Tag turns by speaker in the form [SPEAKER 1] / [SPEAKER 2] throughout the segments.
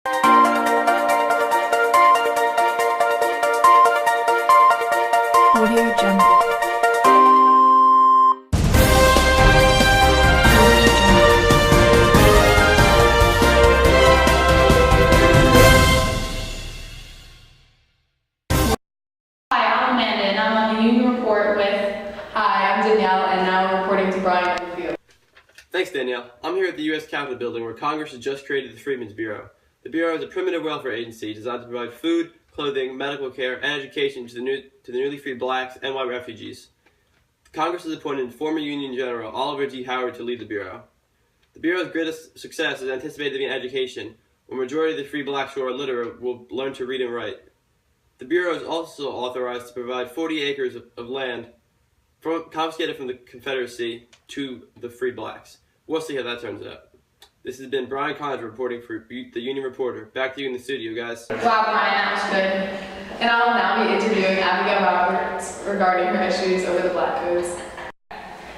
[SPEAKER 1] Audio Jungle.
[SPEAKER 2] Hi, I'm Amanda, and I'm on the Union Report with... Hi, I'm Danielle, and now I'm reporting to Brian.
[SPEAKER 3] Thanks, Danielle. I'm here at the U.S. Capitol building where Congress has just created the Freedmen's Bureau. The Bureau is a primitive welfare agency designed to provide food, clothing, medical care, and education to the newly freed blacks and white refugees. Congress has appointed former Union General Oliver G. Howard to lead the Bureau. The Bureau's greatest success is anticipated to be in education, where a majority of the free blacks who are literate will learn to read and write. The Bureau is also authorized to provide 40 acres of land confiscated from the Confederacy to the free blacks. We'll see how that turns out. This has been Brian Collins reporting for the Union Reporter. Back to you in the studio, guys.
[SPEAKER 2] Wow, Brian, that was good. And I'll now be interviewing Abigail Roberts regarding her issues over the Black codes.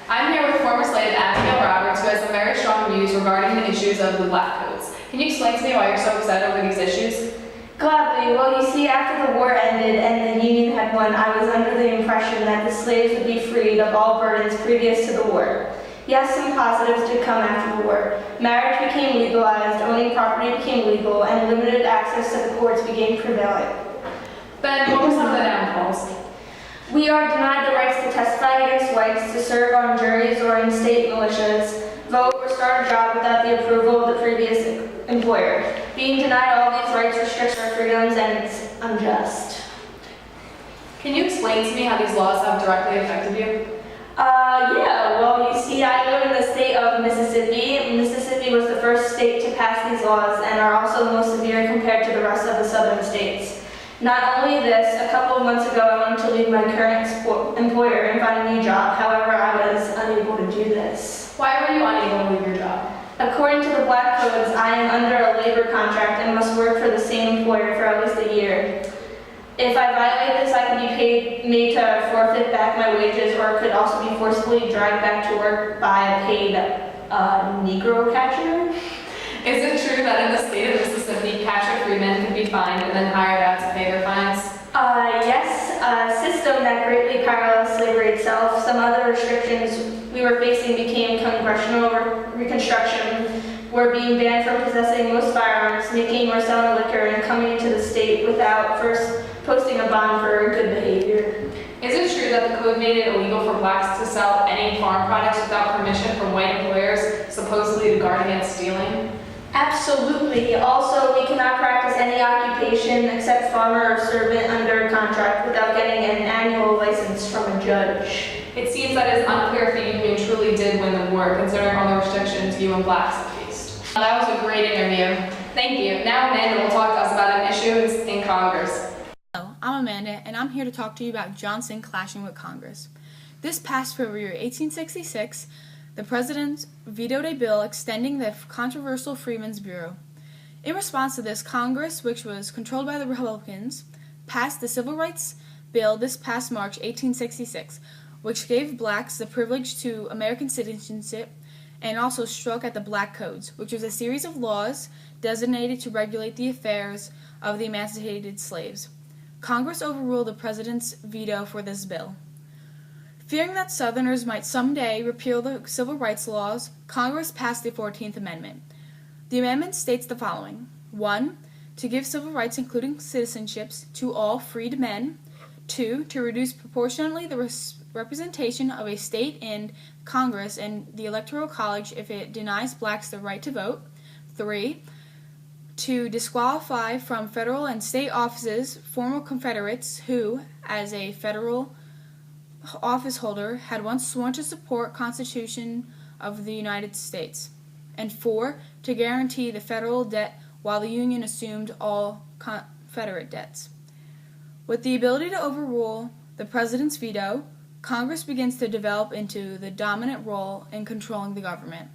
[SPEAKER 2] I'm here with former slave Abigail Roberts, who has some very strong views regarding the issues of the Black codes. Can you explain to me why you're so upset over these issues?
[SPEAKER 4] Gladly. Well, you see, after the war ended and the Union had won, I was under the impression that the slaves would be freed of all burdens previous to the war. Yes, some positives did come after the war. Marriage became legalized, owning property became legal, and limited access to the courts became prevalent.
[SPEAKER 2] Then what were some of the downfalls?
[SPEAKER 4] We are denied the rights to testify against whites, to serve on juries or in state militias, vote or start a job without the approval of the previous employer. Being denied all these rights restricts our freedoms, and it's unjust.
[SPEAKER 2] Can you explain to me how these laws have directly affected you?
[SPEAKER 4] Yeah, well, you see, I live in the state of Mississippi. Mississippi was the first state to pass these laws and are also the most severe compared to the rest of the southern states. Not only this, a couple of months ago I wanted to leave my current employer and find a new job. However, I was unable to do this.
[SPEAKER 2] Why were you unable to leave your job?
[SPEAKER 4] According to the Black codes, I am under a labor contract and must work for the same employer for at least a year. If I violate this, I could be made to forfeit back my wages, or could also be forcibly dragged back to work by a paid Negro catcher.
[SPEAKER 2] Is it true that in the state of Mississippi, captured freemen can be fined and then hired out to pay their fines?
[SPEAKER 4] Yes, a system that greatly parallels slavery itself. Some other restrictions we were facing became congressional reconstruction. We're being banned from possessing most firearms, making or selling liquor, and coming into the state without first posting a bond for good behavior.
[SPEAKER 2] Is it true that the code made it illegal for blacks to sell any farm products without permission from white employers, supposedly to guard against stealing?
[SPEAKER 4] Absolutely. Also, we cannot practice any occupation except farmer or servant under contract without getting an annual license from a judge.
[SPEAKER 2] It seems that it is unclear if the Union truly did win the war, considering all the restrictions you and blacks have faced. That was a great interview. Thank you. Now Amanda will talk to us about an issue in Congress.
[SPEAKER 5] Hello, I'm Amanda, and I'm here to talk to you about Johnson clashing with Congress. This past February 1866, the President vetoed a bill extending the controversial Freedmen's Bureau. In response to this, Congress, which was controlled by the Republicans, passed the Civil Rights Bill this past March 1866, which gave blacks the privilege to American citizenship and also struck at the Black Codes, which was a series of laws designated to regulate the affairs of the emancipated slaves. Congress overruled the President's veto for this bill. Fearing that Southerners might someday repeal the civil rights laws, Congress passed the 14th Amendment. The amendment states the following: 1. To give civil rights including citizenships to all freed men. 2. To reduce proportionately the representation of a state in Congress and the Electoral College if it denies blacks the right to vote. 3. To disqualify from federal and state offices former Confederates who, as a federal office holder, had once sworn to support Constitution of the United States. And 4. To guarantee the federal debt while the Union assumed all Confederate debts. With the ability to overrule the President's veto, Congress begins to develop into the dominant role in controlling the government.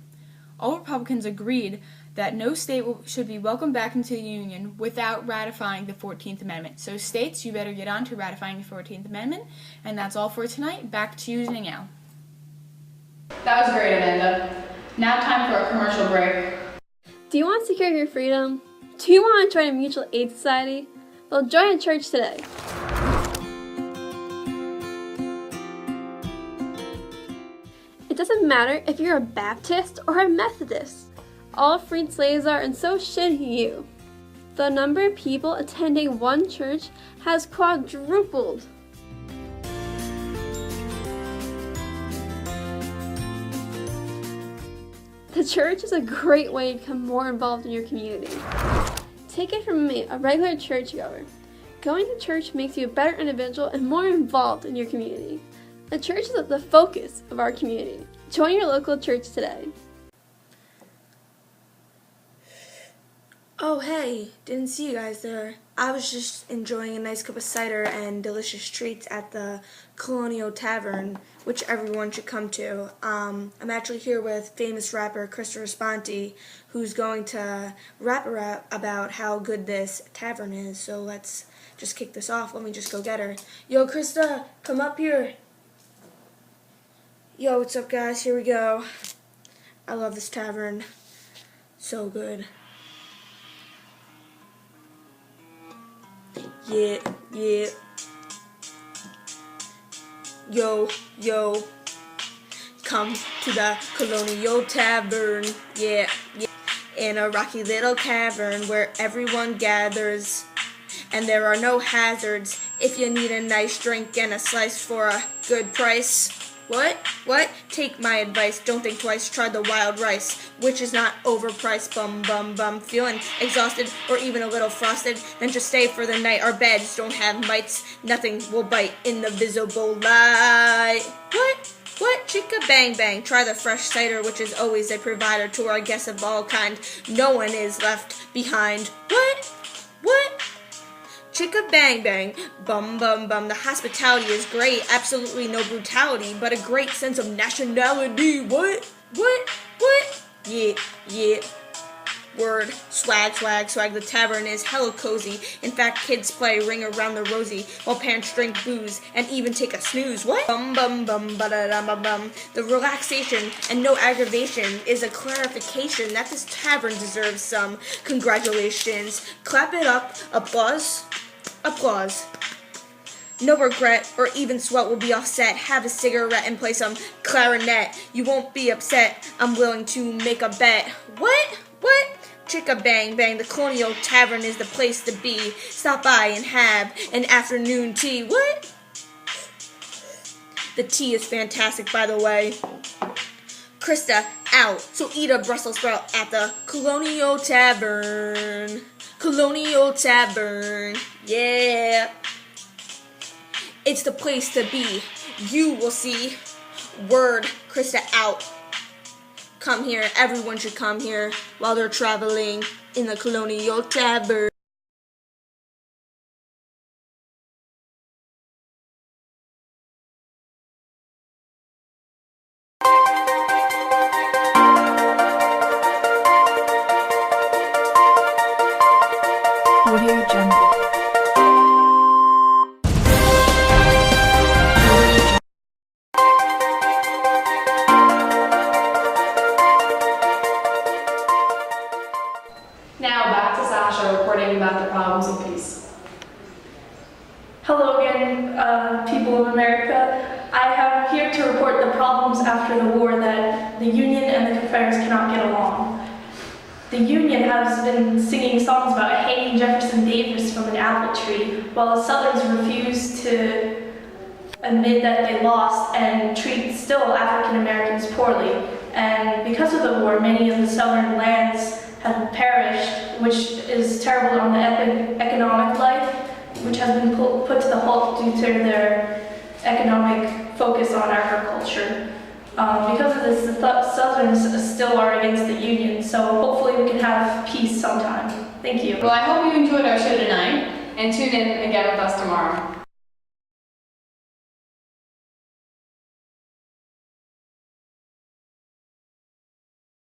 [SPEAKER 5] All Republicans agreed that no state should be welcomed back into the Union without ratifying the 14th Amendment. So states, you better get on to ratifying the 14th Amendment. And that's all for tonight. Back to you, Danielle.
[SPEAKER 2] That was great, Amanda. Now time for a commercial break.
[SPEAKER 6] Do you want to secure your freedom?
[SPEAKER 1] Do you want to join a mutual aid society? Well, join a church today. It doesn't matter if you're a Baptist or a Methodist. All freed slaves are, and so should you. The number of people attending one church has quadrupled. The church is a great way to become more involved in your community. Take it from me, a regular churchgoer. Going to church makes you a better individual and more involved in your community. The church is the focus of our community. Join your local church today.
[SPEAKER 6] Oh hey, didn't see you guys there. I was just enjoying a nice cup of cider and delicious treats at the Colonial Tavern, which everyone should come to. I'm actually here with famous rapper Krista Responti, who's going to rap about how good this tavern is. So let's just kick this off. Let me just go get her. Yo, Krista, come up here. Yo, what's up, guys? Here we go. I love this tavern. So good. Yeah, yeah. Yo, yo. Come to the Colonial Tavern. Yeah, yeah. In a rocky little cavern where everyone gathers. And there are no hazards if you need a nice drink and a slice for a good price. What? Take my advice, don't think twice, try the wild rice, which is not overpriced, bum. Feeling exhausted or even a little frosted, then just stay for the night. Our beds don't have mites, nothing will bite in the visible light. What? Chicka bang bang, try the fresh cider, which is always a provider to our guests of all kind. No one is left behind. What? Chicka bang bang, bum. The hospitality is great, absolutely no brutality, but a great sense of nationality. What? Yeah. Word, swag. The tavern is hella cozy. In fact, kids play ring around the rosy, while parents drink booze and even take a snooze. What? Bum, ba-da-dum. The relaxation and no aggravation is a clarification that this tavern deserves some congratulations. Clap it up, applause. No regret or even sweat will be offset. Have a cigarette and play some clarinet. You won't be upset. I'm willing to make a bet. What? Chicka bang bang, the Colonial Tavern is the place to be. Stop by and have an afternoon tea. What? The tea is fantastic, by the way. Krista, out. So eat a Brussels sprout at the Colonial Tavern. Yeah. It's the place to be. You will see. Word, Krista out. Come here. Everyone should come here while they're traveling in the Colonial Tavern.
[SPEAKER 7] Audio Jungle.
[SPEAKER 2] Now back to Sasha reporting about the problems of peace.
[SPEAKER 4] Hello again, people of America. I am here to report the problems after the war that the Union and the Confederates cannot get along. The Union has been singing songs about hanging Jefferson Davis from an apple tree, while the Southerns refuse to admit that they lost and treat still African Americans poorly. And because of the war, many of the Southern lands have perished, which is terrible on the economic life, which has been put to the halt due to their economic focus on agriculture. Because of this, the Southerns still are against the Union, so hopefully we can have peace sometime. Thank you.
[SPEAKER 2] Well, I hope you enjoyed our show tonight and tune in again with us tomorrow.